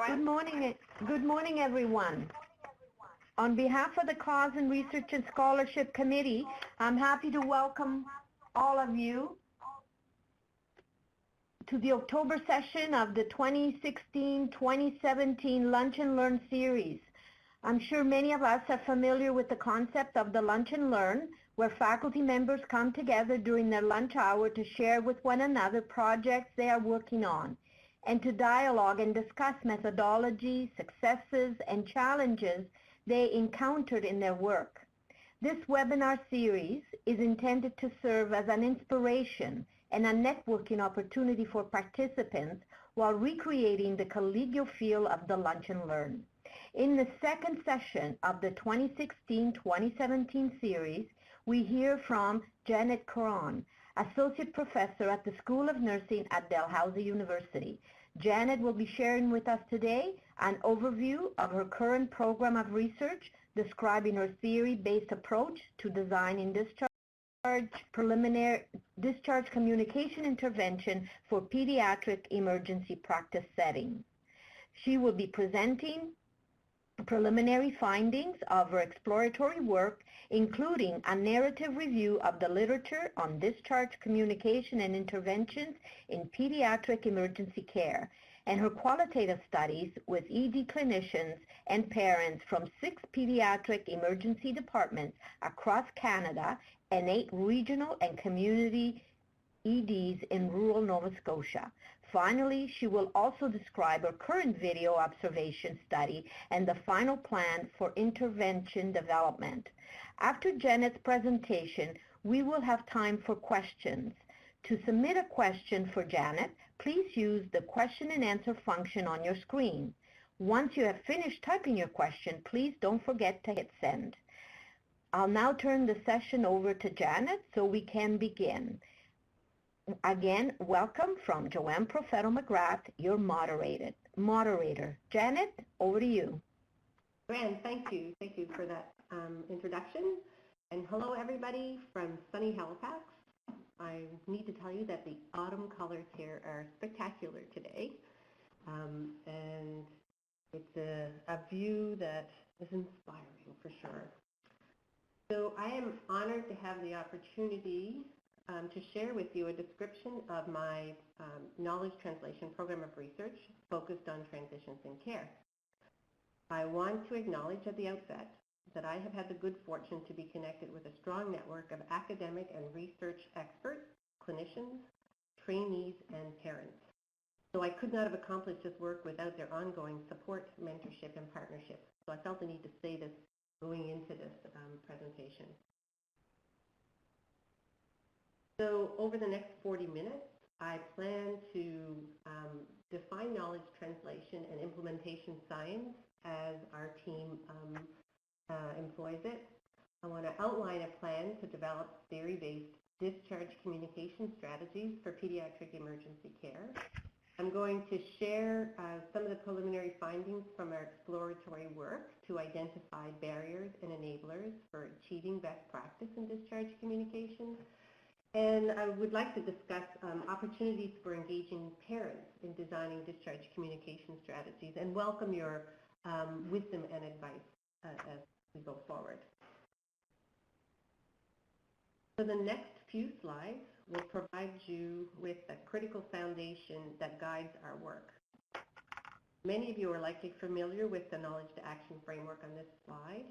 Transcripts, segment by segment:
Good morning, everyone. On behalf of the CASN Research and Scholarship Committee, I'm happy to welcome all of you to the October session of the 2016-2017 Lunch and Learn series. I'm sure many of us are familiar with the concept of the Lunch and Learn, where faculty members come together during their lunch hour to share with one another projects they are working on, and to dialogue and discuss methodology, successes, and challenges they encountered in their work. This webinar series is intended to serve as an inspiration and a networking opportunity for participants while recreating the collegial feel of the Lunch and Learn. In the second session of the 2016-2017 series, we hear from Janet Caron, Associate Professor at the School of Nursing at Dalhousie University. Janet will be sharing with us today an overview of her current program of research, describing her theory-based approach to designing discharge communication intervention for pediatric emergency practice settings. She will be presenting preliminary findings of her exploratory work, including a narrative review of the literature on discharge communication and interventions in pediatric emergency care, and her qualitative studies with ED clinicians and parents from 6 pediatric emergency departments across Canada and 8 regional and community EDs in rural Nova Scotia. Finally, she will also describe her current video observation study and the final plan for intervention development. After Janet's presentation, we will have time for questions. To submit a question for Janet, please use the question and answer function on your screen. Once you have finished typing your question, please don't forget to hit send. I'll now turn the session over to Janet so we can begin. Again, welcome from Joanne Profetto-McGrath, your moderator. Janet, over to you. Joanne, thank you. Thank you for that introduction. And hello, everybody from sunny Halifax. I need to tell you that the autumn colors here are spectacular today. And it's a view that is inspiring for sure. So I am honored to have the opportunity to share with you a description of my knowledge translation program of research focused on transitions in care. I want to acknowledge at the outset that I have had the good fortune to be connected with a strong network of academic and research experts, clinicians, trainees, and parents. So I could not have accomplished this work without their ongoing support, mentorship, and partnership. So I felt the need to say this going into this presentation. So over the next 40 minutes, I plan to define knowledge translation and implementation science as our team employs it. I want to outline a plan to develop theory-based discharge communication strategies for pediatric emergency care. I'm going to share some of the preliminary findings from our exploratory work to identify barriers and enablers for achieving best practice in discharge communication. And I would like to discuss opportunities for engaging parents in designing discharge communication strategies and welcome your wisdom and advice as we go forward. So the next few slides will provide you with a critical foundation that guides our work. Many of you are likely familiar with the knowledge to action framework on this slide.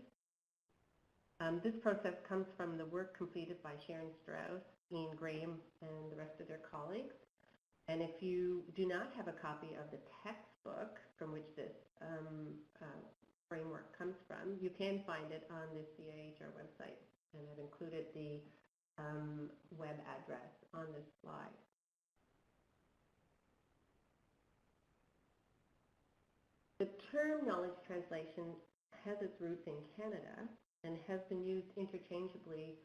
This process comes from the work completed by Sharon Strauss, Ian Graham, and the rest of their colleagues. And if you do not have a copy of the textbook from which this framework comes from, you can find it on the CAHR website. And I've included the web address on this slide. The term knowledge translation has its roots in Canada and has been used interchangeably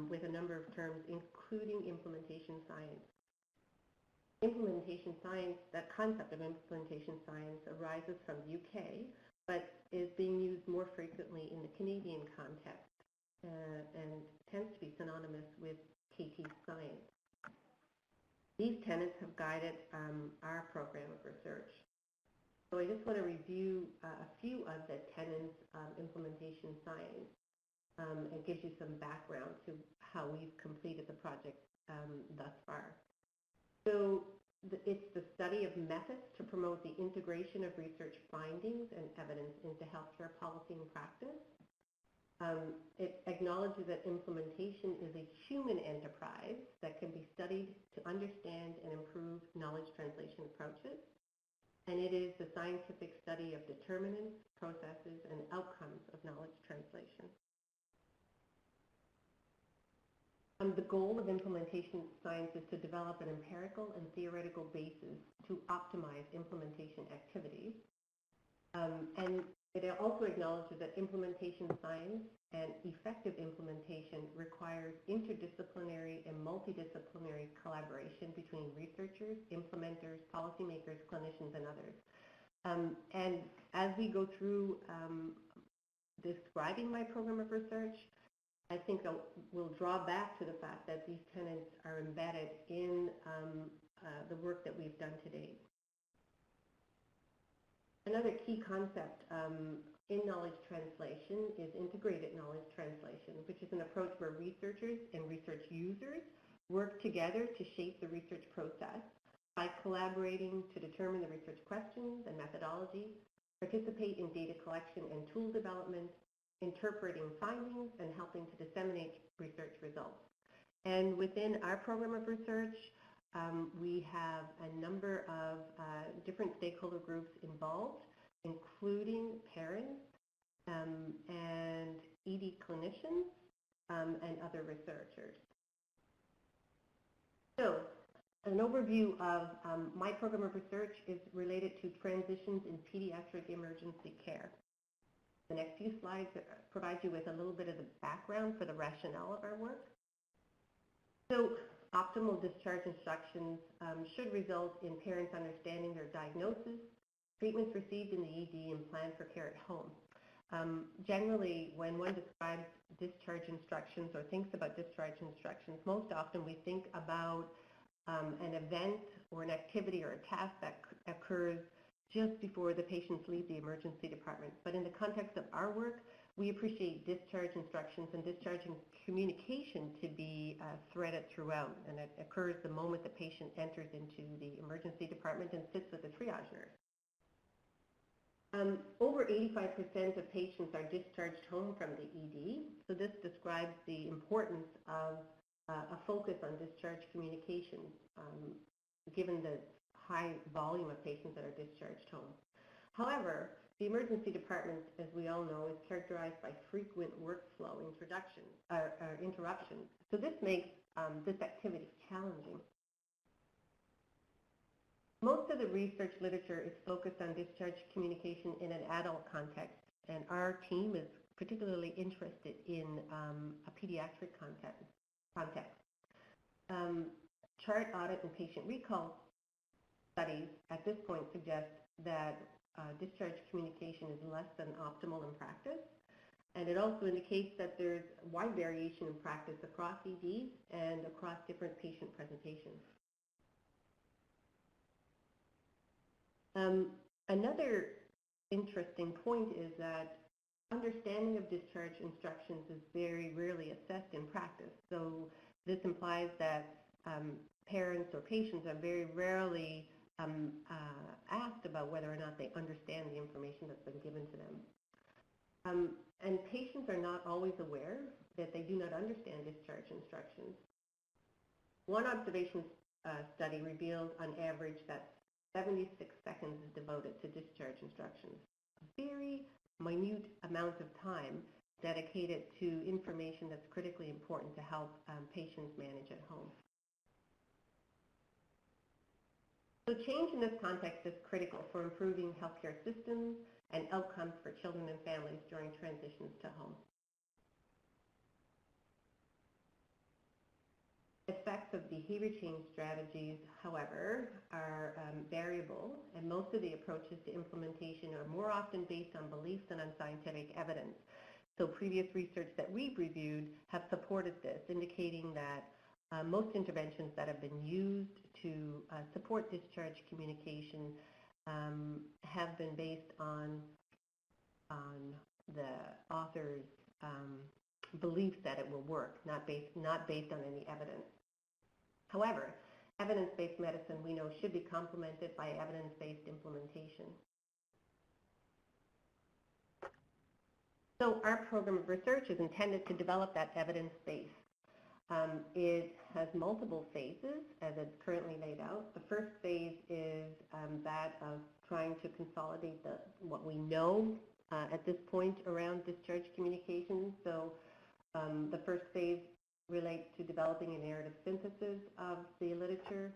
with a number of terms, including implementation science. Implementation science, that concept of implementation science arises from the UK, but is being used more frequently in the Canadian context and tends to be synonymous with KT science. These tenets have guided our program of research. So I just want to review a few of the tenets of implementation science and gives you some background to how we've completed the project thus far. So it's the study of methods to promote the integration of research findings and evidence into healthcare policy and practice. It acknowledges that implementation is a human enterprise that can be studied to understand and improve knowledge translation approaches. And it is the scientific study of determinants, processes, and outcomes of knowledge translation. The goal of implementation science is to develop an empirical and theoretical basis to optimize implementation activities. And it also acknowledges that implementation science and effective implementation requires interdisciplinary and multidisciplinary collaboration between researchers, implementers, policymakers, clinicians, and others. And as we go through describing my program of research, I think we'll draw back to the fact that these tenets are embedded in the work that we've done to date. Another key concept in knowledge translation is integrated knowledge translation, which is an approach where researchers and research users work together to shape the research process by collaborating to determine the research questions and methodology, participate in data collection and tool development, interpreting findings, and helping to disseminate research results. And within our program of research, we have a number of different stakeholder groups involved, including parents and ED clinicians and other researchers. So an overview of my program of research is related to transitions in pediatric emergency care. The next few slides provide you with a little bit of the background for the rationale of our work. So optimal discharge instructions should result in parents understanding their diagnosis, treatments received in the ED, and plan for care at home. Generally, when one describes discharge instructions or thinks about discharge instructions, most often we think about an event or an activity or a task that occurs just before the patients leave the emergency department. But in the context of our work, we appreciate discharge instructions and discharging communication to be threaded throughout, and it occurs the moment the patient enters into the emergency department and sits with the triage nurse. Over 85% of patients are discharged home from the ED, so this describes the importance of a focus on discharge communication, given the high volume of patients that are discharged home. However, the emergency department, as we all know, is characterized by frequent workflow interruptions. So this makes this activity challenging. Most of the research literature is focused on discharge communication in an adult context, and our team is particularly interested in a pediatric context. Chart audit and patient recall studies at this point suggest that discharge communication is less than optimal in practice, and it also indicates that there's wide variation in practice across EDs and across different patient presentations. Another interesting point is that understanding of discharge instructions is very rarely assessed in practice. So this implies that parents or patients are very rarely asked about whether or not they understand the information that's been given to them. And patients are not always aware that they do not understand discharge instructions. One observation study revealed on average that 76 seconds is devoted to discharge instructions. A very minute amount of time dedicated to information that's critically important to help patients manage at home. So change in this context is critical for improving healthcare systems and outcomes for children and families during transitions to home. Effects of behavior change strategies, however, are variable, and most of the approaches to implementation are more often based on beliefs than on scientific evidence. So previous research that we've reviewed have supported this, indicating that most interventions that have been used to support discharge communication have been based on the author's belief that it will work, not based on any evidence. However, evidence-based medicine, we know, should be complemented by evidence-based implementation. So our program of research is intended to develop that evidence base. It has multiple phases as it's currently laid out. The first phase is that of trying to consolidate what we know at this point around discharge communication. So the first phase relates to developing a narrative synthesis of the literature.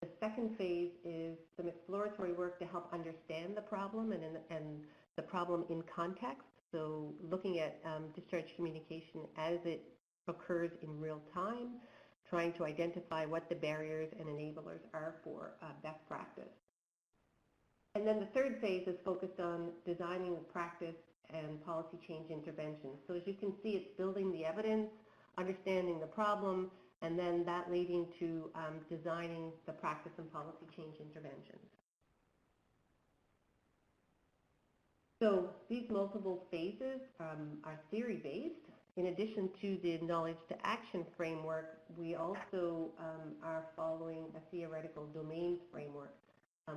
The second phase is some exploratory work to help understand the problem and the problem in context. So looking at discharge communication as it occurs in real time, trying to identify what the barriers and enablers are for best practice. And then the third phase is focused on designing the practice and policy change interventions. So as you can see, it's building the evidence, understanding the problem, and then that leading to designing the practice and policy change interventions. So these multiple phases are theory-based. In addition to the knowledge to action framework, we also are following a theoretical domains framework,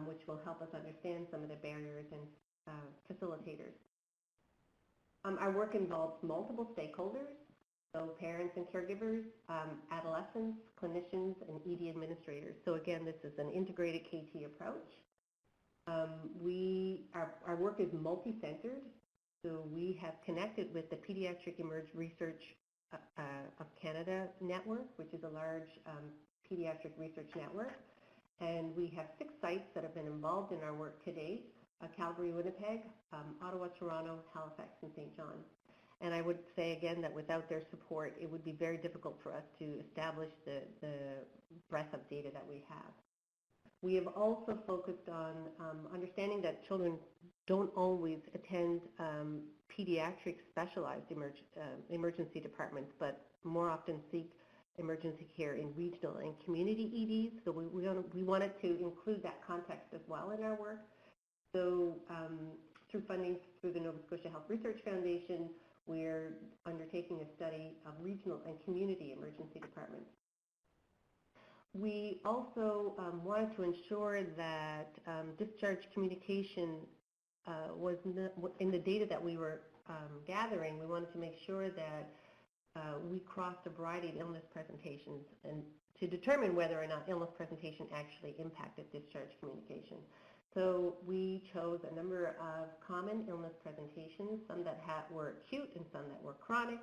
which will help us understand some of the barriers and facilitators. Our work involves multiple stakeholders, so parents and caregivers, adolescents, clinicians, and ED administrators. So again, this is an integrated KT approach. Our work is multi-centered. So we have connected with the Pediatric Emerge Research of Canada network, which is a large pediatric research network. And we have 6 sites that have been involved in our work to date: Calgary, Winnipeg, Ottawa, Toronto, Halifax, and St. John. And I would say again that without their support, it would be very difficult for us to establish the breadth of data that we have. We have also focused on understanding that children don't always attend pediatric specialized emergency departments, but more often seek emergency care in regional and community EDs. So we wanted to include that context as well in our work. So through funding through the Nova Scotia Health Research Foundation, we're undertaking a study of regional and community emergency departments. We also wanted to ensure that discharge communication was in the data that we were gathering. We wanted to make sure that we crossed a variety of illness presentations and to determine whether or not illness presentation actually impacted discharge communication. So we chose a number of common illness presentations, some that were acute and some that were chronic.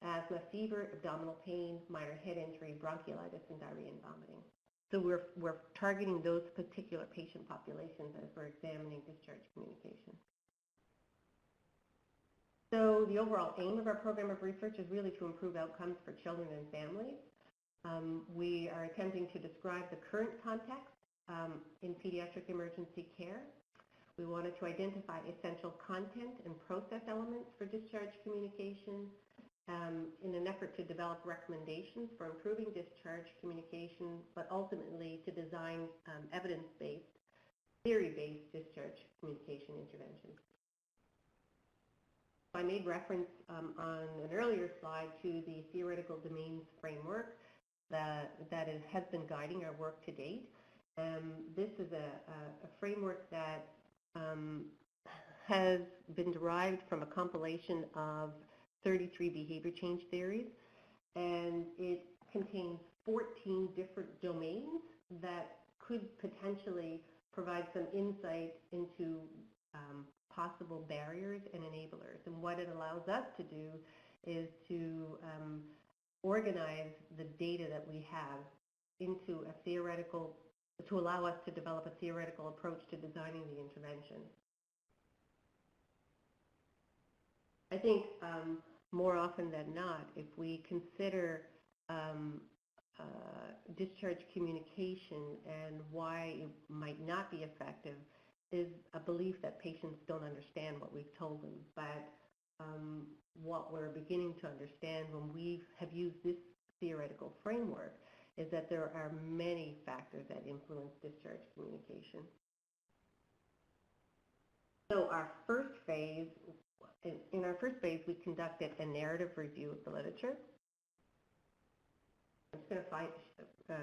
Asthma, fever, abdominal pain, minor head injury, bronchiolitis, and diarrhea and vomiting. So we're targeting those particular patient populations as we're examining discharge communication. So the overall aim of our program of research is really to improve outcomes for children and families. We are attempting to describe the current context in pediatric emergency care. We wanted to identify essential content and process elements for discharge communication, in an effort to develop recommendations for improving discharge communication, but ultimately to design evidence-based, theory-based discharge communication interventions. I made reference on an earlier slide to the theoretical domains framework that has been guiding our work to date. This is a framework that has been derived from a compilation of 33 behavior change theories, and it contains 14 different domains that could potentially provide some insight into possible barriers and enablers. And what it allows us to do is to organize the data that we have into a theoretical, to allow us to develop a theoretical approach to designing the intervention. I think more often than not, if we consider discharge communication and why it might not be effective, is a belief that patients don't understand what we've told them. But what we're beginning to understand when we have used this theoretical framework is that there are many factors that influence discharge communication. So our first phase, in our first phase, we conducted a narrative review of the literature. I'm just going to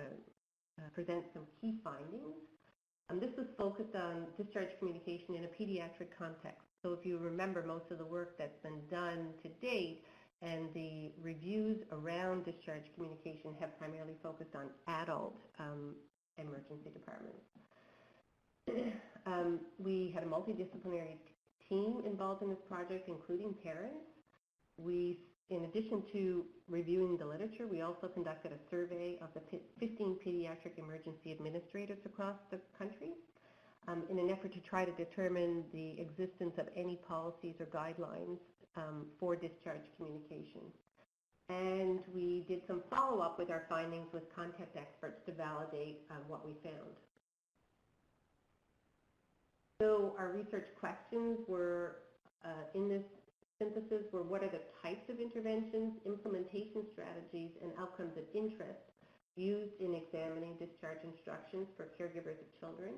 present some key findings. This was focused on discharge communication in a pediatric context. So if you remember, most of the work that's been done to date and the reviews around discharge communication have primarily focused on adult emergency departments. We had a multidisciplinary team involved in this project, including parents. In addition to reviewing the literature, we also conducted a survey of the 15 pediatric emergency administrators across the country in an effort to try to determine the existence of any policies or guidelines for discharge communication. And we did some follow-up with our findings with contact experts to validate what we found. So our research questions were, in this synthesis, were what are the types of interventions, implementation strategies, and outcomes of interest used in examining discharge instructions for caregivers of children?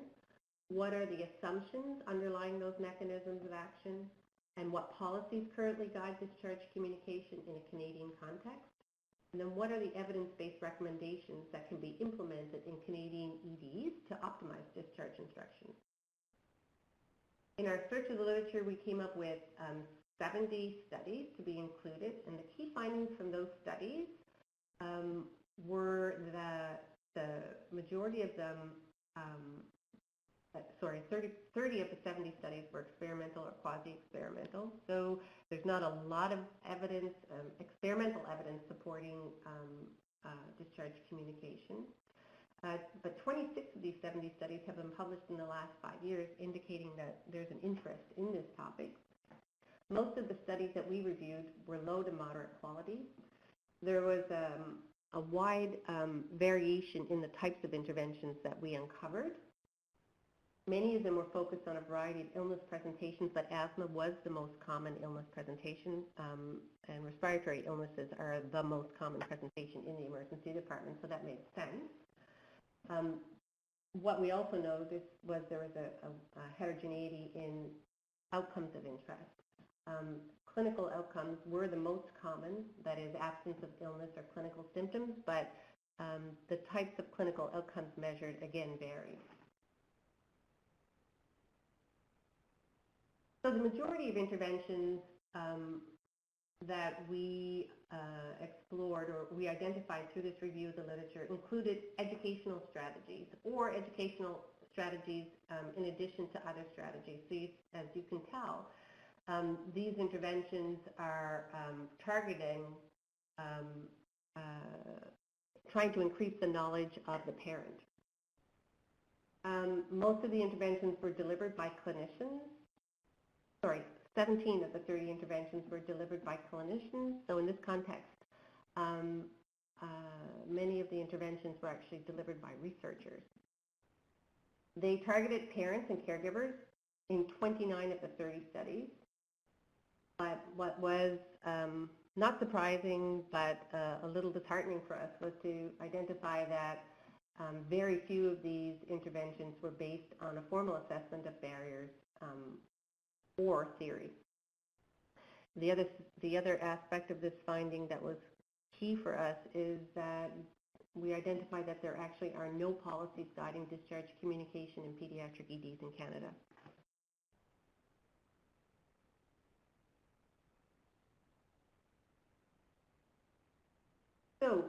What are the assumptions underlying those mechanisms of action? And what policies currently guide discharge communication in a Canadian context? And then what are the evidence-based recommendations that can be implemented in Canadian EDs to optimize discharge instructions? In our search of the literature, we came up with 70 studies to be included, and the key findings from those studies were that the majority of them, 30 of the 70 studies were experimental or quasi-experimental. So there's not a lot of evidence, experimental evidence supporting discharge communication. But 26 of these 70 studies have been published in the last 5 years, indicating that there's an interest in this topic. Most of the studies that we reviewed were low to moderate quality. There was a wide variation in the types of interventions that we uncovered. Many of them were focused on a variety of illness presentations, but asthma was the most common illness presentation, and respiratory illnesses are the most common presentation in the emergency department, so that made sense. What we also noticed was there was a heterogeneity in outcomes of interest. Clinical outcomes were the most common, that is absence of illness or clinical symptoms, but the types of clinical outcomes measured again varied. So the majority of interventions that we explored or we identified through this review of the literature included educational strategies or educational strategies in addition to other strategies. So as you can tell, these interventions are targeting trying to increase the knowledge of the parent. Most of the interventions were delivered by clinicians. 17 of the 30 interventions were delivered by clinicians. So in this context, many of the interventions were actually delivered by researchers. They targeted parents and caregivers in 29 of the 30 studies. But what was not surprising, but a little disheartening for us, was to identify that very few of these interventions were based on a formal assessment of barriers or theory. The other aspect of this finding that was key for us is that we identified that there actually are no policies guiding discharge communication in pediatric EDs in Canada. So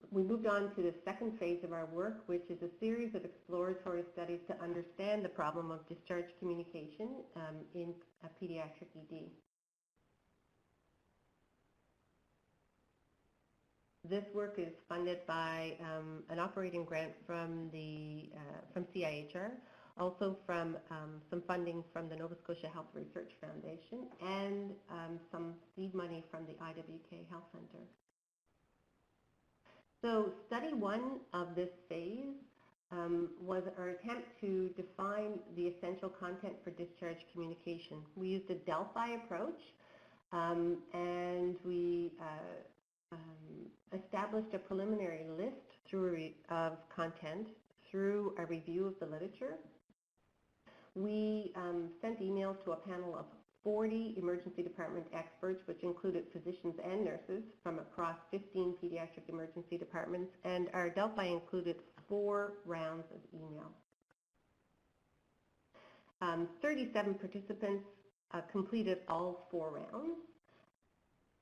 we moved on to the second phase of our work, which is a series of exploratory studies to understand the problem of discharge communication in a pediatric ED. This work is funded by an operating grant from CIHR, also from some funding from the Nova Scotia Health Research Foundation, and some seed money from the IWK Health Centre. So study one of this phase was our attempt to define the essential content for discharge communication. We used a Delphi approach, and we established a preliminary list of content through a review of the literature. we sent emails to a panel of 40 emergency department experts, which included physicians and nurses from across 15 pediatric emergency departments, and our Delphi included 4 rounds of email. 37 participants completed all 4 rounds,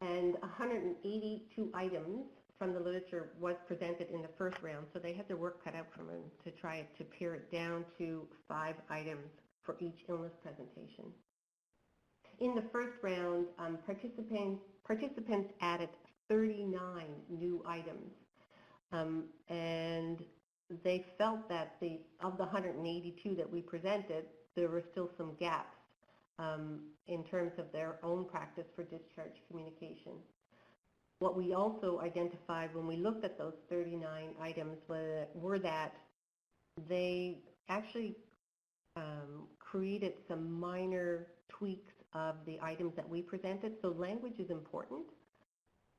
and 182 items from the literature was presented in the first round, so they had their work cut out for them to try to pare it down to 5 items for each illness presentation. In the first round, participants added 39 new items, and they felt that of the 182 that we presented, there were still some gaps in terms of their own practice for discharge communication. What we also identified when we looked at those 39 items were that they actually created some minor tweaks of the items that we presented. So language is important,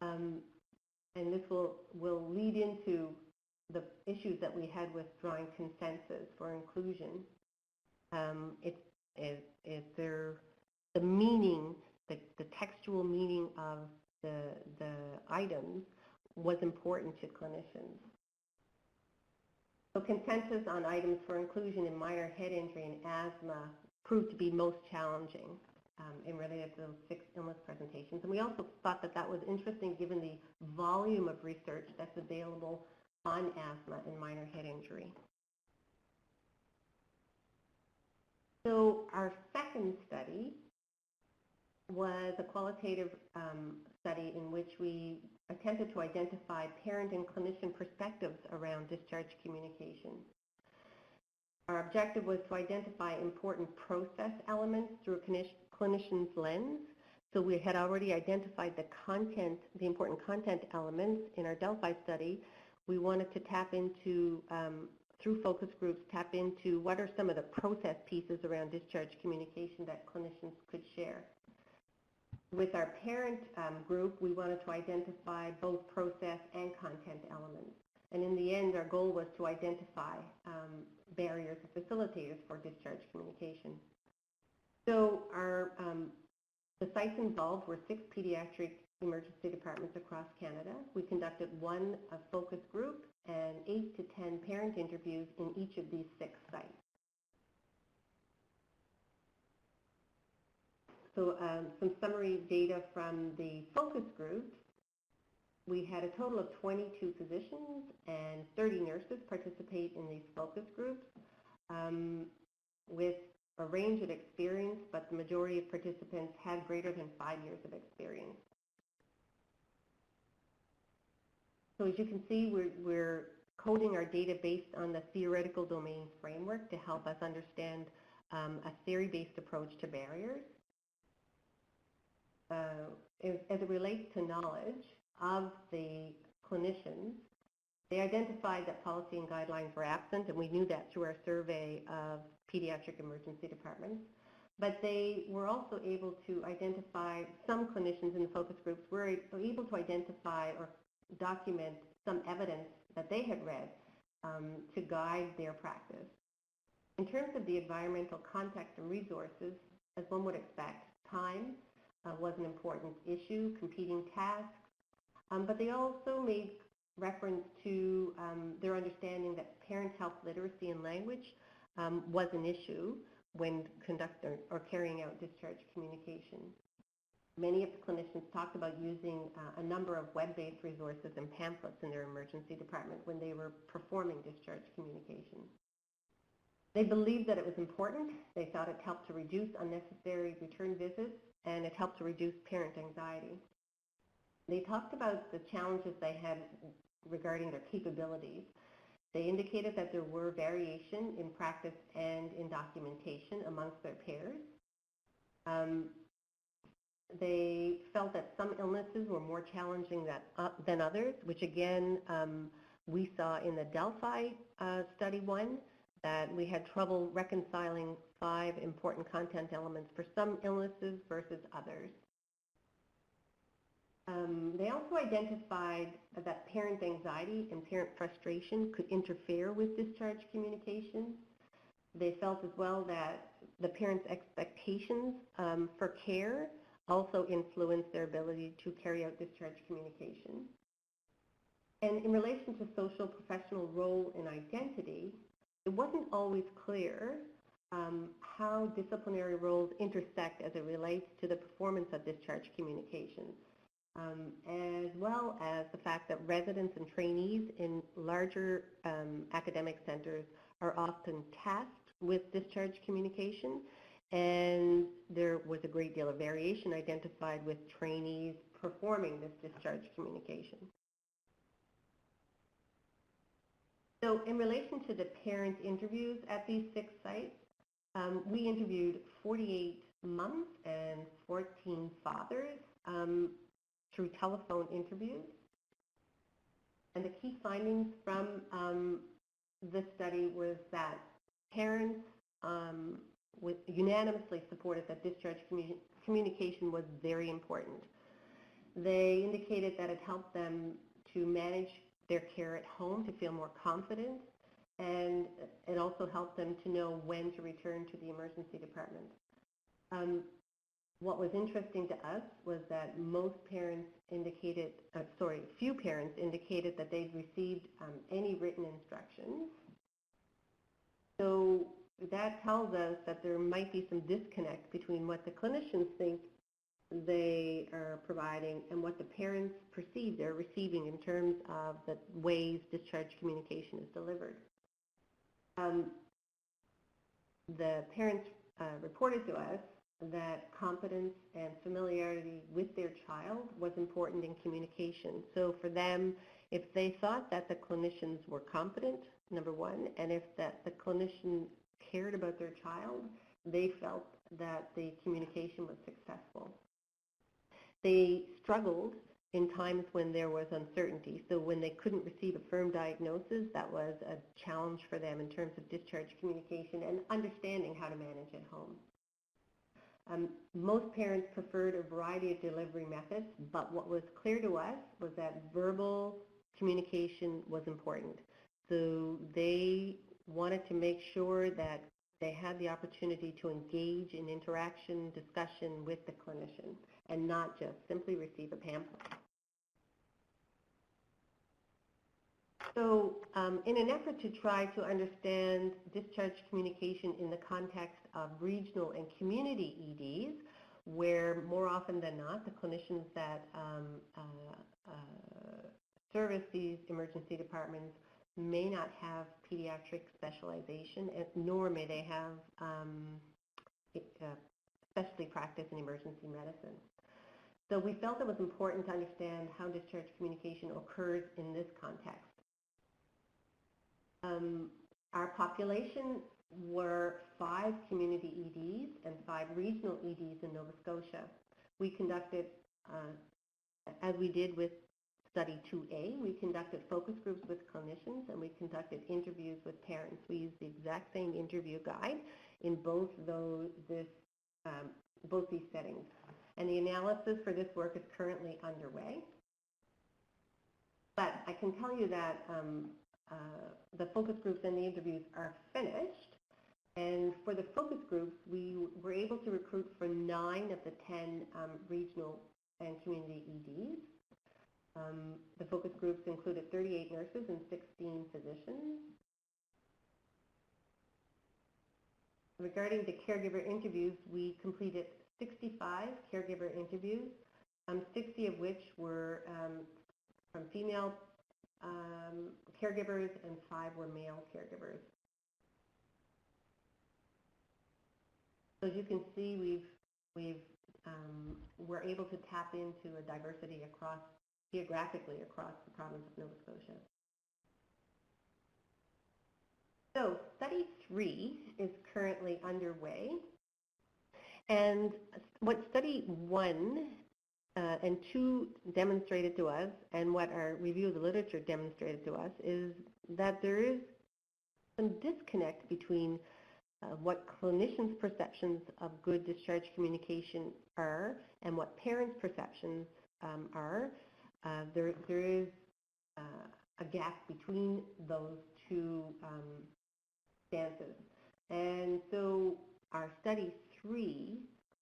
and this will lead into the issues that we had with drawing consensus for inclusion. The meaning, the textual meaning of the items was important to clinicians. So consensus on items for inclusion in minor head injury and asthma proved to be most challenging in related to those 6 illness presentations. And we also thought that that was interesting given the volume of research that's available on asthma and minor head injury. So our second study was a qualitative study in which we attempted to identify parent and clinician perspectives around discharge communication. Our objective was to identify important process elements through a clinician's lens. So we had already identified the important content elements in our Delphi study. We wanted to tap into, through focus groups, tap into what are some of the process pieces around discharge communication that clinicians could share. With our parent group, we wanted to identify both process and content elements. And in the end, our goal was to identify barriers or facilitators for discharge communication. So the sites involved were 6 pediatric emergency departments across Canada. We conducted 1 focus group and 8 to 10 parent interviews in each of these 6 sites. So some summary data from the focus groups. We had a total of 22 physicians and 30 nurses participate in these focus groups with a range of experience, but the majority of participants had greater than 5 years of experience. So as you can see, we're coding our data based on the theoretical domain framework to help us understand a theory-based approach to barriers. As it relates to knowledge of the clinicians, they identified that policy and guidelines were absent, and we knew that through our survey of pediatric emergency departments. But they were also able to identify, some clinicians in the focus groups were able to identify or document some evidence that they had read to guide their practice. In terms of the environmental context and resources, as one would expect, time was an important issue, competing tasks, but they also made reference to their understanding that parents' health literacy and language was an issue when conducting or carrying out discharge communication. Many of the clinicians talked about using a number of web-based resources and pamphlets in their emergency department when they were performing discharge communication. They believed that it was important. They thought it helped to reduce unnecessary return visits, and it helped to reduce parent anxiety. They talked about the challenges they had regarding their capabilities. They indicated that there were variation in practice and in documentation amongst their peers. They felt that some illnesses were more challenging than others, which again, we saw in the Delphi study 1, that we had trouble reconciling 5 important content elements for some illnesses versus others. They also identified that parent anxiety and parent frustration could interfere with discharge communication. They felt as well that the parents' expectations for care also influence their ability to carry out discharge communication. And in relation to social professional role and identity, it wasn't always clear how disciplinary roles intersect as it relates to the performance of discharge communication, as well as the fact that residents and trainees in larger academic centers are often tasked with discharge communication, and there was a great deal of variation identified with trainees performing this discharge communication. So in relation to the parent interviews at these 6 sites, we interviewed 48 moms and 14 fathers through telephone interviews. And the key findings from this study was that parents unanimously supported that discharge communication was very important. They indicated that it helped them to manage their care at home, to feel more confident, and it also helped them to know when to return to the emergency department. What was interesting to us was that few parents indicated that they'd received any written instructions. So that tells us that there might be some disconnect between what the clinicians think they are providing and what the parents perceive they're receiving in terms of the ways discharge communication is delivered. The parents reported to us that competence and familiarity with their child was important in communication. So for them, if they thought that the clinicians were competent, number one, and if that the clinician cared about their child, they felt that the communication was successful. They struggled in times when there was uncertainty. So when they couldn't receive a firm diagnosis, that was a challenge for them in terms of discharge communication and understanding how to manage at home. Most parents preferred a variety of delivery methods, but what was clear to us was that verbal communication was important. So they wanted to make sure that they had the opportunity to engage in interaction, discussion with the clinician, and not just simply receive a pamphlet. So in an effort to try to understand discharge communication in the context of regional and community EDs, where more often than not, the clinicians that service these emergency departments may not have pediatric specialization, nor may they have specialty practice in emergency medicine. So we felt it was important to understand how discharge communication occurs in this context. Our population were 5 community EDs and 5 regional EDs in Nova Scotia. We conducted, as we did with Study 2A, we conducted focus groups with clinicians and we conducted interviews with parents. We used the exact same interview guide in both these settings. And the analysis for this work is currently underway. But I can tell you that the focus groups and the interviews are finished. And for the focus groups, we were able to recruit for 9 of the 10 regional and community EDs. The focus groups included 38 nurses and 16 physicians. Regarding the caregiver interviews, we completed 65 caregiver interviews, 60 of which were from female caregivers and 5 were male caregivers. So as you can see, we're able to tap into a diversity geographically across the province of Nova Scotia. So Study 3 is currently underway, and what Study 1 and 2 demonstrated to us, and what our review of the literature demonstrated to us, is that there is some disconnect between what clinicians' perceptions of good discharge communication are and what parents' perceptions are. There is a gap between those two stances. And so our study 3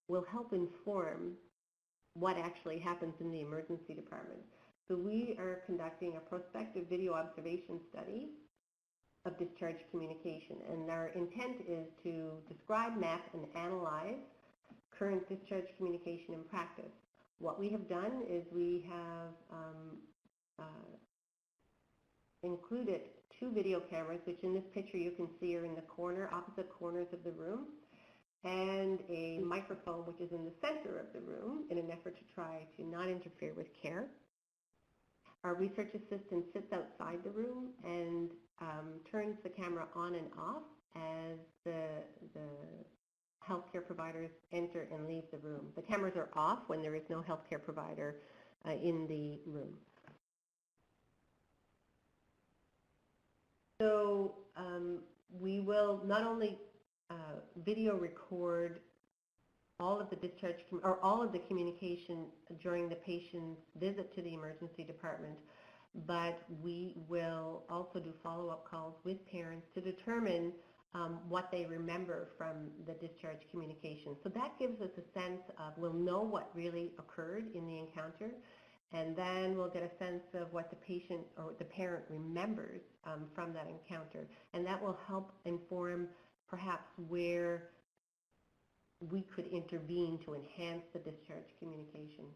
will help inform what actually happens in the emergency department. So we are conducting a prospective video observation study of discharge communication, and our intent is to describe, map, and analyze current discharge communication in practice. What we have done is we have included 2 video cameras, which in this picture you can see are in the opposite corners of the room, and a microphone which is in the center of the room in an effort to try to not interfere with care. Our research assistant sits outside the room and turns the camera on and off as the healthcare providers enter and leave the room. The cameras are off when there is no healthcare provider in the room. So we will not only video record all of the discharge or all of the communication during the patient's visit to the emergency department, but we will also do follow-up calls with parents to determine what they remember from the discharge communication. So that gives us a sense of, we'll know what really occurred in the encounter, and then we'll get a sense of what the patient or the parent remembers from that encounter. And that will help inform perhaps where we could intervene to enhance the discharge communication.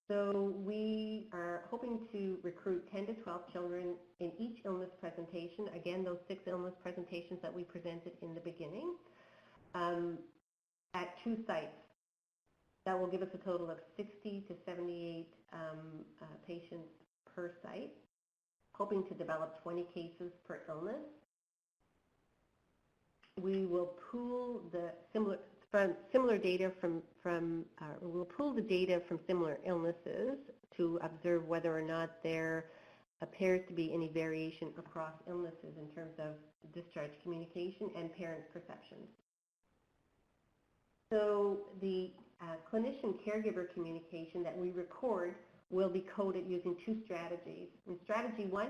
So we are hoping to recruit 10 to 12 children in each illness presentation. Again, those 6 illness presentations that we presented in the beginning at 2 sites. That will give us a total of 60 to 78 patients per site, hoping to develop 20 cases per illness. We will pool the similar data we'll pool the data from similar illnesses to observe whether or not there appears to be any variation across illnesses in terms of discharge communication and parents' perceptions. So the clinician caregiver communication that we record will be coded using 2 strategies. In strategy 1,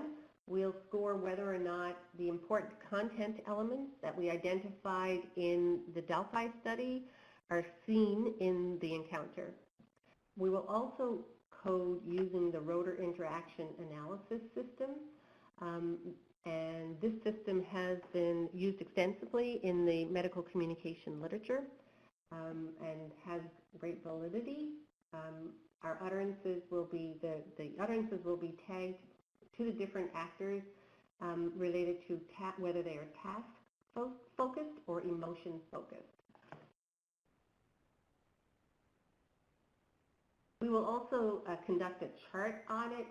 we'll score whether or not the important content elements that we identified in the Delphi study are seen in the encounter. We will also code using the rotor interaction analysis system, and this system has been used extensively in the medical communication literature and has great validity. Our utterances will be, the utterances will be tagged to the different actors related to whether they are task-focused or emotion-focused. We will also conduct a chart audit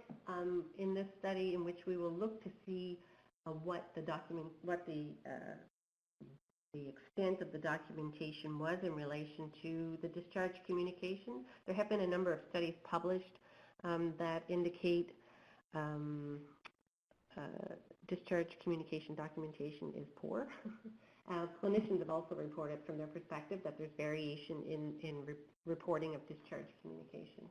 in this study, in which we will look to see what the extent of the documentation was in relation to the discharge communication. There have been a number of studies published that indicate discharge communication documentation is poor. Clinicians have also reported from their perspective that there's variation in reporting of discharge communication.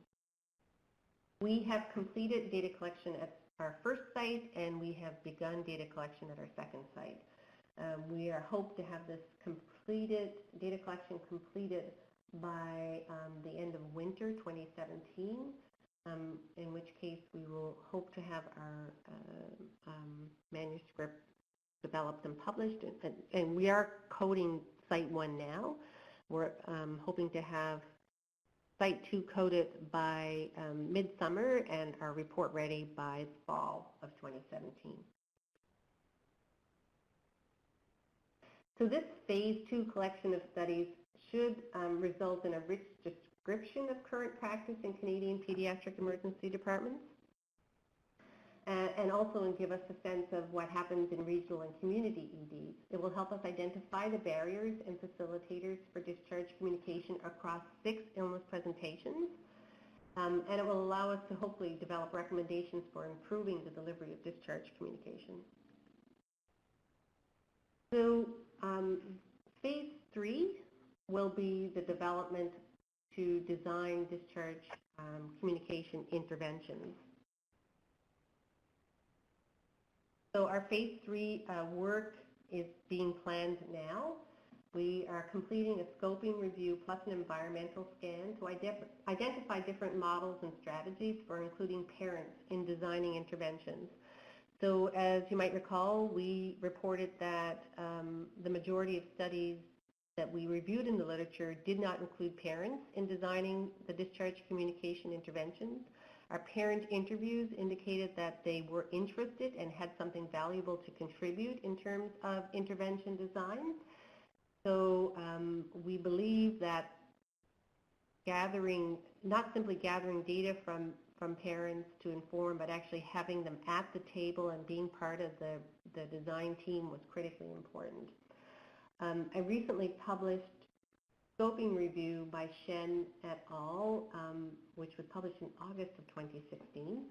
We have completed data collection at our first site, and we have begun data collection at our second site. We hope to have this data collection completed by the end of winter 2017, in which case we will hope to have our manuscript developed and published. And we are coding Site 1 now. We're hoping to have Site 2 coded by midsummer and our report ready by fall of 2017. So this Phase 2 collection of studies should result in a rich description of current practice in Canadian pediatric emergency departments, and also give us a sense of what happens in regional and community EDs. It will help us identify the barriers and facilitators for discharge communication across 6 illness presentations, and it will allow us to hopefully develop recommendations for improving the delivery of discharge communication. So Phase 3 will be the development to design discharge communication interventions. So our Phase 3 work is being planned now. We are completing a scoping review plus an environmental scan to identify different models and strategies for including parents in designing interventions. So as you might recall, we reported that the majority of studies that we reviewed in the literature did not include parents in designing the discharge communication interventions. Our parent interviews indicated that they were interested and had something valuable to contribute in terms of intervention design. So we believe that not simply gathering data from parents to inform, but actually having them at the table and being part of the design team was critically important. I recently published scoping review by Shen et al., which was published in August of 2016,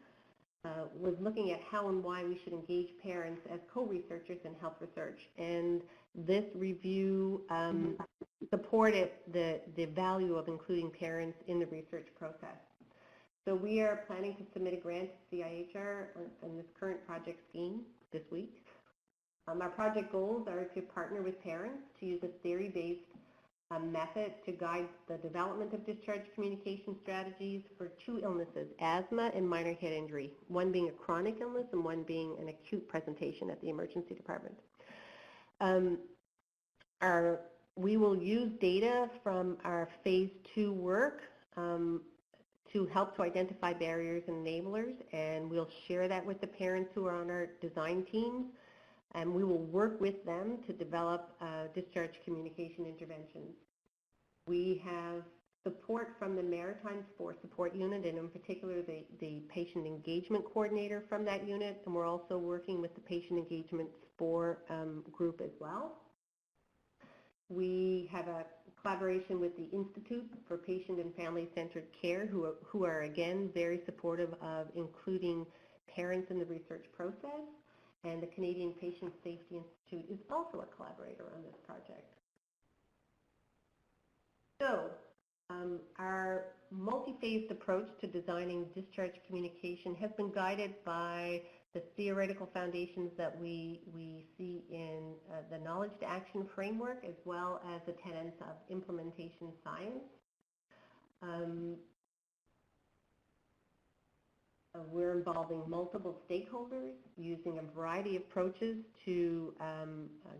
was looking at how and why we should engage parents as co-researchers in health research. And this review supported the value of including parents in the research process. So we are planning to submit a grant to CIHR on this current project scheme this week. Our project goals are to partner with parents to use a theory-based method to guide the development of discharge communication strategies for two illnesses, asthma and minor head injury, one being a chronic illness and one being an acute presentation at the emergency department. We will use data from our phase 2 work to help to identify barriers and enablers, and we'll share that with the parents who are on our design teams, and we will work with them to develop discharge communication interventions. We have support from the Maritime Sports Support Unit, and in particular the patient engagement coordinator from that unit, and we're also working with the patient engagement SPORE group as well. We have a collaboration with the Institute for Patient and Family-Centered Care, who are again very supportive of including parents in the research process, and the Canadian Patient Safety Institute is also a collaborator on this project. So our multi-phased approach to designing discharge communication has been guided by the theoretical foundations that we see in the knowledge to action framework, as well as the tenets of implementation science. We're involving multiple stakeholders, using a variety of approaches to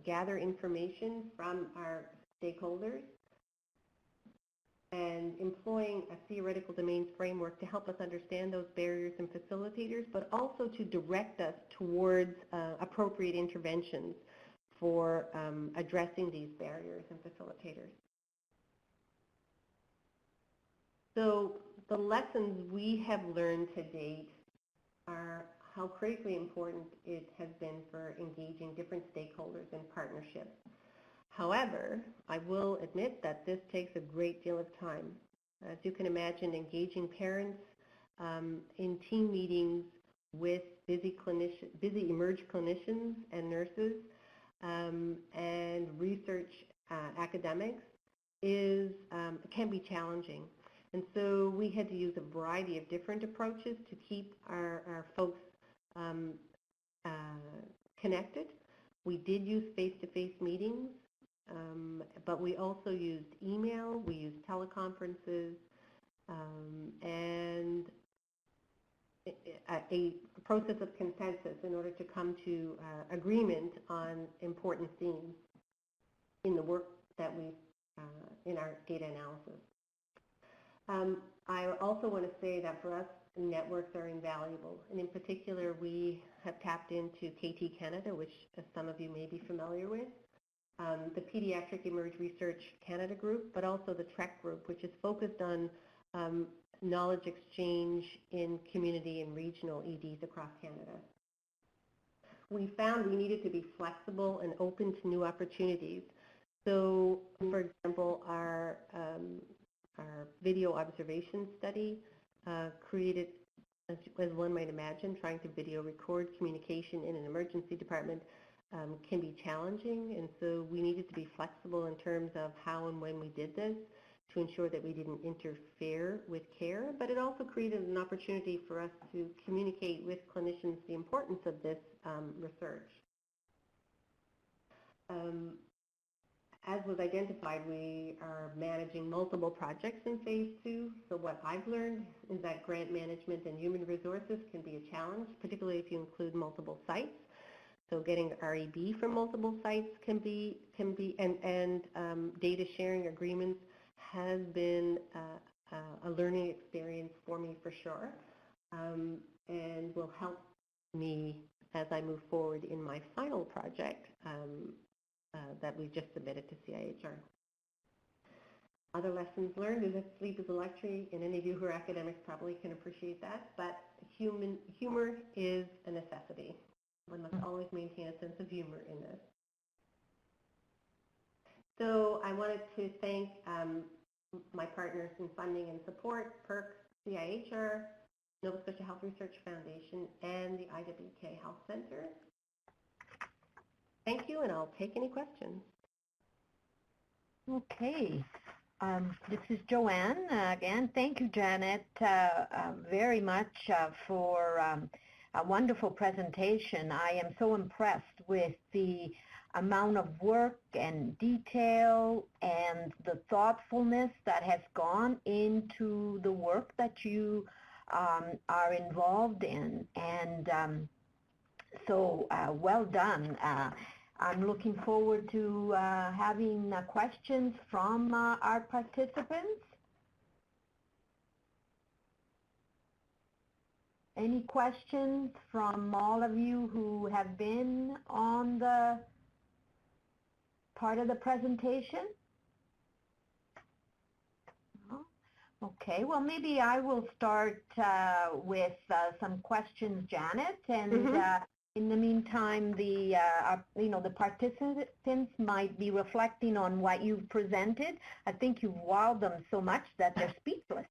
gather information from our stakeholders, and employing a theoretical domains framework to help us understand those barriers and facilitators, but also to direct us towards appropriate interventions for addressing these barriers and facilitators. So the lessons we have learned to date are how critically important it has been for engaging different stakeholders in partnerships. However, I will admit that this takes a great deal of time. As you can imagine, engaging parents in team meetings with busy emerge clinicians and nurses and research academics can be challenging. And so we had to use a variety of different approaches to keep our folks connected. We did use face-to-face meetings, but we also used email, we used teleconferences, and a process of consensus in order to come to agreement on important themes in the work that we, in our data analysis. I also want to say that for us, networks are invaluable, and in particular, we have tapped into KT Canada, which some of you may be familiar with, the Pediatric Emerge Research Canada group, but also the TREC group, which is focused on knowledge exchange in community and regional EDs across Canada. We found we needed to be flexible and open to new opportunities. So, for example, our video observation study created, as one might imagine, trying to video record communication in an emergency department can be challenging, and so we needed to be flexible in terms of how and when we did this to ensure that we didn't interfere with care, but it also created an opportunity for us to communicate with clinicians the importance of this research. as was identified, we are managing multiple projects in phase 2. So what I've learned is that grant management and human resources can be a challenge, particularly if you include multiple sites. So getting REB from multiple sites can be and data sharing agreements has been a learning experience for me for sure, and will help me as I move forward in my final project that we just submitted to CIHR. Other lessons learned is that sleep is a luxury, and any of you who are academics probably can appreciate that, but humor is a necessity. One must always maintain a sense of humor in this. So I wanted to thank my partners in funding and support, PERC, CIHR, Nova Scotia Health Research Foundation, and the IWK Health Centre. Thank you, and I'll take any questions. Okay. This is Joanne again. Thank you, Janet, very much for a wonderful presentation. I am so impressed with the amount of work and detail and the thoughtfulness that has gone into the work that you are involved in. And so well done. I'm looking forward to having questions from our participants. Any questions from all of you who have been on the part of the presentation? No? Okay, well maybe I will start with some questions, Janet, and in the meantime, the the participants might be reflecting on what you've presented. I think you've wowed them so much that they're speechless.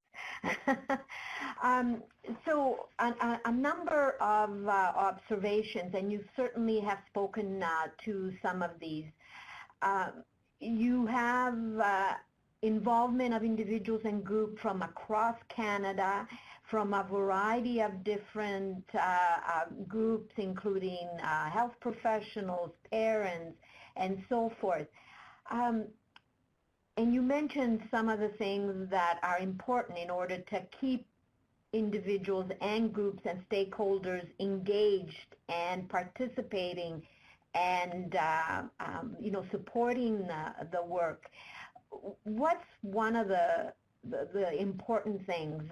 So a number of observations, and you certainly have spoken to some of these. You have involvement of individuals and groups from across Canada, from a variety of different groups, including health professionals, parents, and so forth. And you mentioned some of the things that are important in order to keep individuals and groups and stakeholders engaged and participating and supporting the work. What's one of the important things,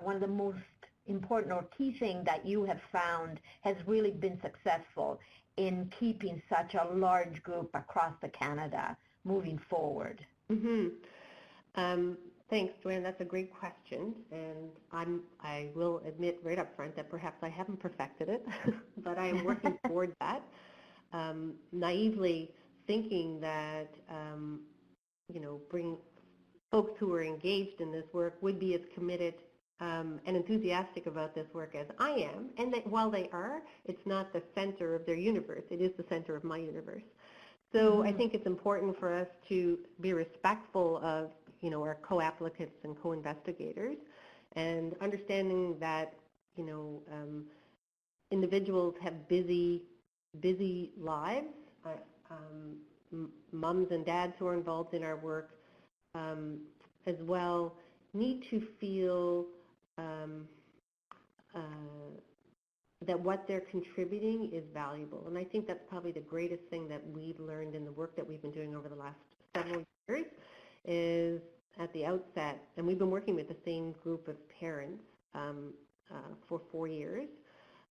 one of the most important or key thing that you have found has really been successful in keeping such a large group across the Canada moving forward? Thanks, Joanne. That's a great question, and I will admit right up front that perhaps I haven't perfected it, but I am working toward that. Naively thinking that bring folks who are engaged in this work would be as committed and enthusiastic about this work as I am, and that while they are, it's not the center of their universe. It is the center of my universe. So I think it's important for us to be respectful of our co-applicants and co-investigators, and understanding that individuals have busy lives. Moms and dads who are involved in our work as well need to feel that what they're contributing is valuable. And I think that's probably the greatest thing that we've learned in the work that we've been doing over the last several years is at the outset, and we've been working with the same group of parents for 4 years,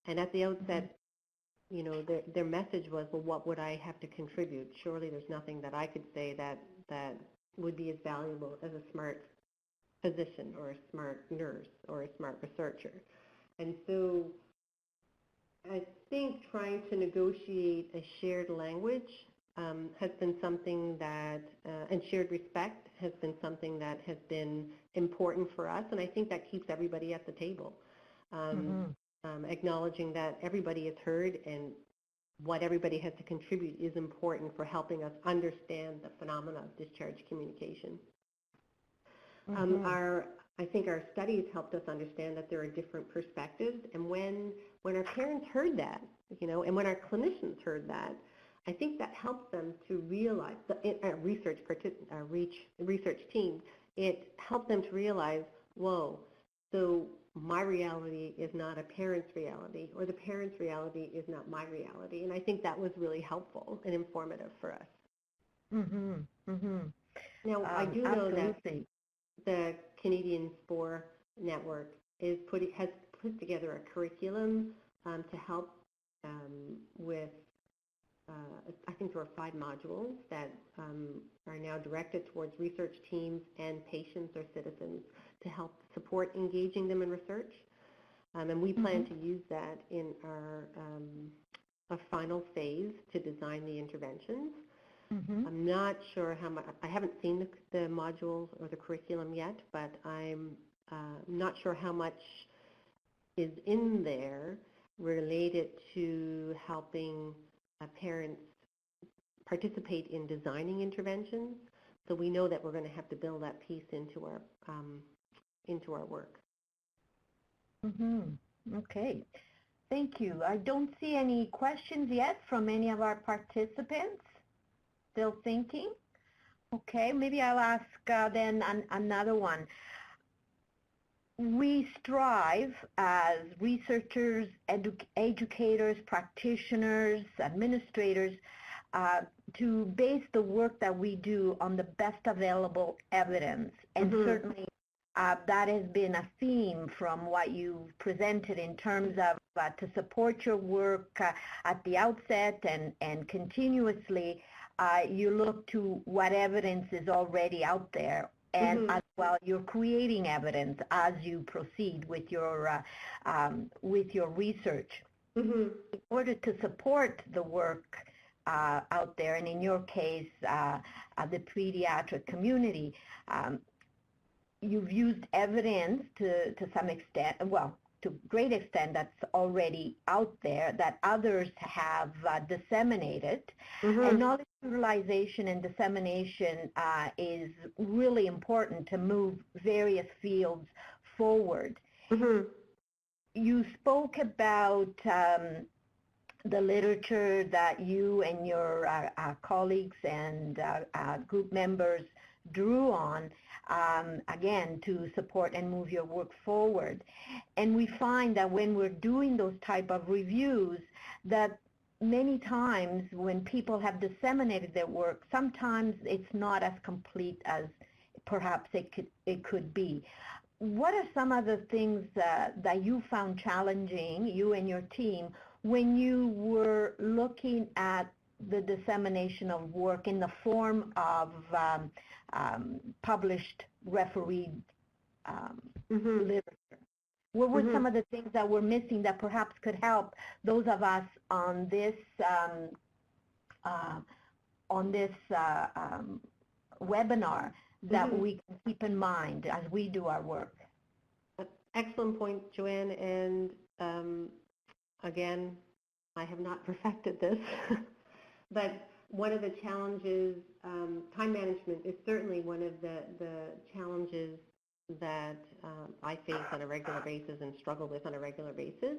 and at the outset, their message was, well, what would I have to contribute? Surely there's nothing that I could say that would be as valuable as a smart physician or a smart nurse or a smart researcher. And so I think trying to negotiate a shared language has been something that, and shared respect has been something that has been important for us, and I think that keeps everybody at the table. Acknowledging that everybody is heard and what everybody has to contribute is important for helping us understand the phenomena of discharge communication. I think our studies helped us understand that there are different perspectives, and when our parents heard that, and when our clinicians heard that, I think that helps them to realize, the research team, it helps them to realize, whoa, so my reality is not a parent's reality, or the parent's reality is not my reality. And I think that was really helpful and informative for us. Mhm. Mhm. Now, I do know Absolutely. that the Canadian SPORE Network has put together a curriculum to help with, I think there are 5 modules that are now directed towards research teams and patients or citizens to help support engaging them in research. And we plan to use that in our final phase to design the interventions. I'm not sure how much, I haven't seen the modules or the curriculum yet, but I'm not sure how much is in there related to helping parents participate in designing interventions. So we know that we're going to have to build that piece into our work. Okay. Thank you. I don't see any questions yet from any of our participants. Still thinking? Okay, maybe I'll ask then another one. We strive as researchers, educators, practitioners, administrators to base the work that we do on the best available evidence. And certainly that has been a theme from what you've presented in terms of to support your work at the outset and continuously you look to what evidence is already out there, and as well you're creating evidence as you proceed with your research. In order to support the work out there, and in your case the pediatric community, you've used evidence to some extent, well, to a great extent that's already out there that others have disseminated. And knowledge utilization and dissemination is really important to move various fields forward. You spoke about the literature that you and your colleagues and group members drew on, again, to support and move your work forward. And we find that when we're doing those type of reviews, that many times when people have disseminated their work, sometimes it's not as complete as perhaps it could be. What are some of the things that you found challenging, you and your team, when you were looking at the dissemination of work in the form of published refereed literature? What were some of the things that were missing that perhaps could help those of us on this webinar that we can keep in mind as we do our work? Excellent point, Joanne. And again, I have not perfected this, but one of the challenges, time management is certainly one of the challenges that I face on a regular basis and struggle with on a regular basis.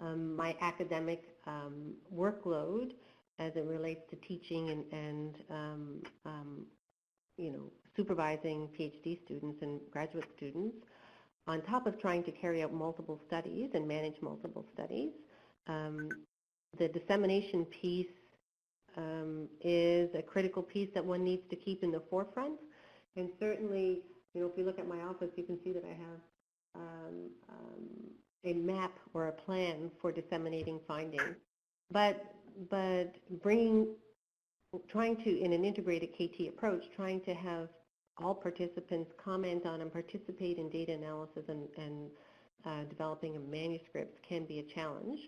My academic workload as it relates to teaching and supervising PhD students and graduate students, on top of trying to carry out multiple studies and manage multiple studies, the dissemination piece is a critical piece that one needs to keep in the forefront. And certainly, if you look at my office, you can see that I have a map or a plan for disseminating findings. But trying to, in an integrated KT approach, trying to have all participants comment on and participate in data analysis and developing a manuscript can be a challenge.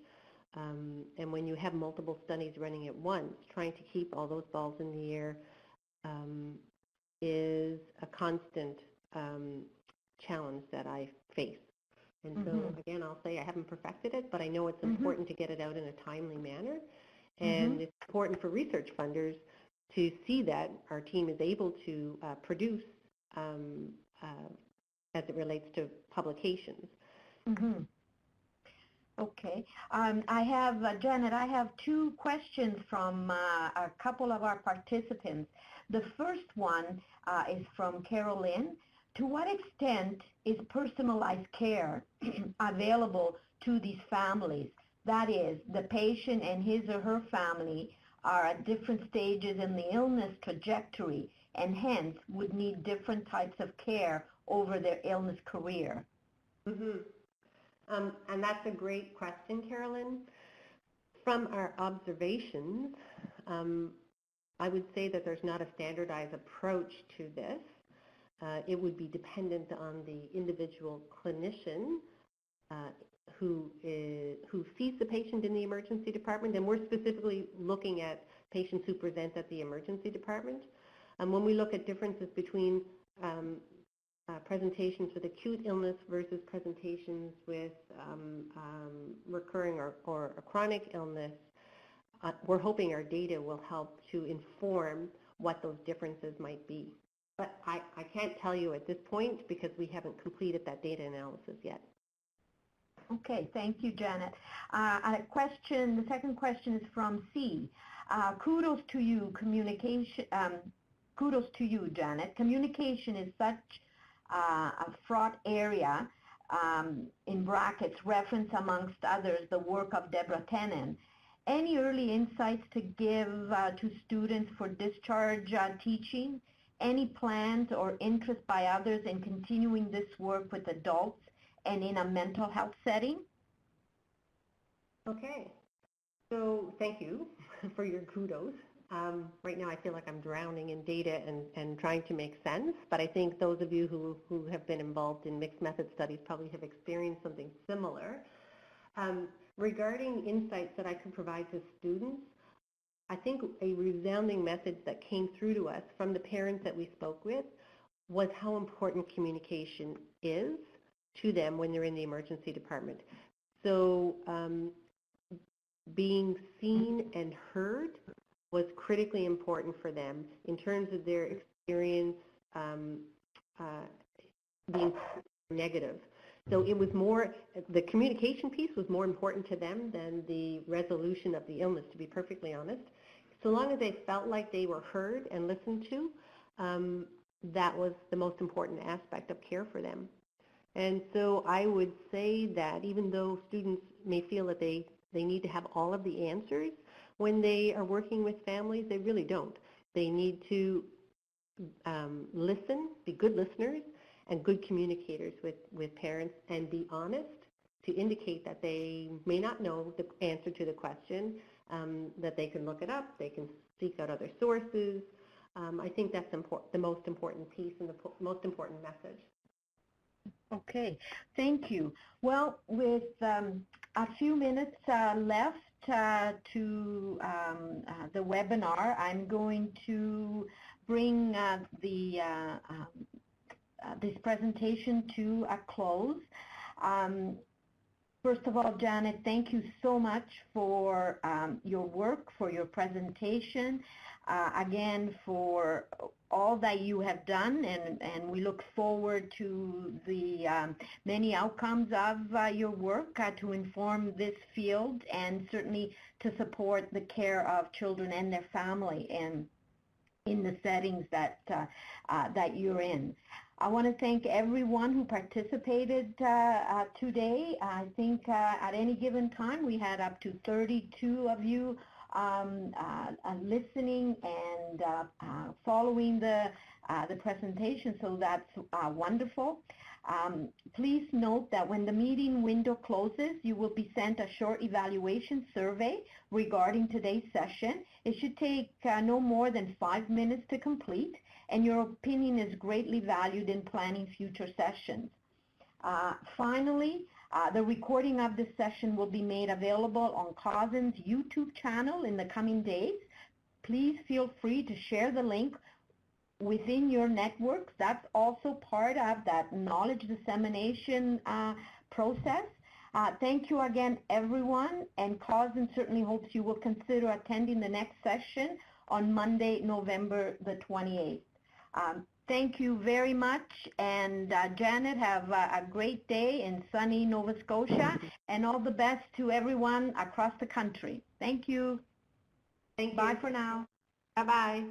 And when you have multiple studies running at once, trying to keep all those balls in the air is a constant challenge that I face. And so, again, I'll say I haven't perfected it, but I know it's important to get it out in a timely manner. And it's important for research funders to see that our team is able to produce as it relates to publications. Okay. I have, Janet, I have two questions from a couple of our participants. The first one is from Carolyn. To what extent is personalized care available to these families? That is, the patient and his or her family are at different stages in the illness trajectory and hence would need different types of care over their illness career. Mm-hmm. And that's a great question, Carolyn. From our observations, I would say that there's not a standardized approach to this. It would be dependent on the individual clinician who sees the patient in the emergency department, and we're specifically looking at patients who present at the emergency department. When we look at differences between presentations with acute illness versus presentations with recurring or a chronic illness, we're hoping our data will help to inform what those differences might be. But I can't tell you at this point because we haven't completed that data analysis yet. Okay, thank you, Janet. The second question is from C. Kudos to you, kudos to you, Janet. Communication is such a fraught area, in brackets, reference amongst others, the work of Deborah Tennant. Any early insights to give to students for discharge teaching? Any plans or interest by others in continuing this work with adults and in a mental health setting? Okay, so thank you for your kudos. Right now I feel like I'm drowning in data and trying to make sense, but I think those of you who have been involved in mixed method studies probably have experienced something similar. Regarding insights that I could provide to students, I think a resounding message that came through to us from the parents that we spoke with was how important communication is to them when they're in the emergency department. So being seen and heard was critically important for them in terms of their experience being negative. So it was more, the communication piece was more important to them than the resolution of the illness, to be perfectly honest. So long as they felt like they were heard and listened to, that was the most important aspect of care for them. And so I would say that even though students may feel that they need to have all of the answers, when they are working with families, they really don't. They need to listen, be good listeners, and good communicators with parents, and be honest to indicate that they may not know the answer to the question, that they can look it up, they can seek out other sources. I think that's the most important piece and the most important message. Okay, thank you. Well, with a few minutes left to the webinar, I'm going to bring this presentation to a close. First of all, Janet, thank you so much for your work, for your presentation, again, for all that you have done, and we look forward to the many outcomes of your work to inform this field and certainly to support the care of children and their family and in the settings that you're in. I want to thank everyone who participated today. I think at any given time we had up to 32 of you listening and following the presentation, so that's wonderful. Please note that when the meeting window closes, you will be sent a short evaluation survey regarding today's session. It should take no more than 5 minutes to complete, and your opinion is greatly valued in planning future sessions. Finally, the recording of this session will be made available on CASN's YouTube channel in the coming days. Please feel free to share the link within your networks. That's also part of that knowledge dissemination process. Thank you again, everyone, and CASN certainly hopes you will consider attending the next session on Monday, November the 28th. Thank you very much. And Janet, have a great day in sunny Nova Scotia, and all the best to everyone across the country. Thank you. Thank you. Bye for now. Bye-bye.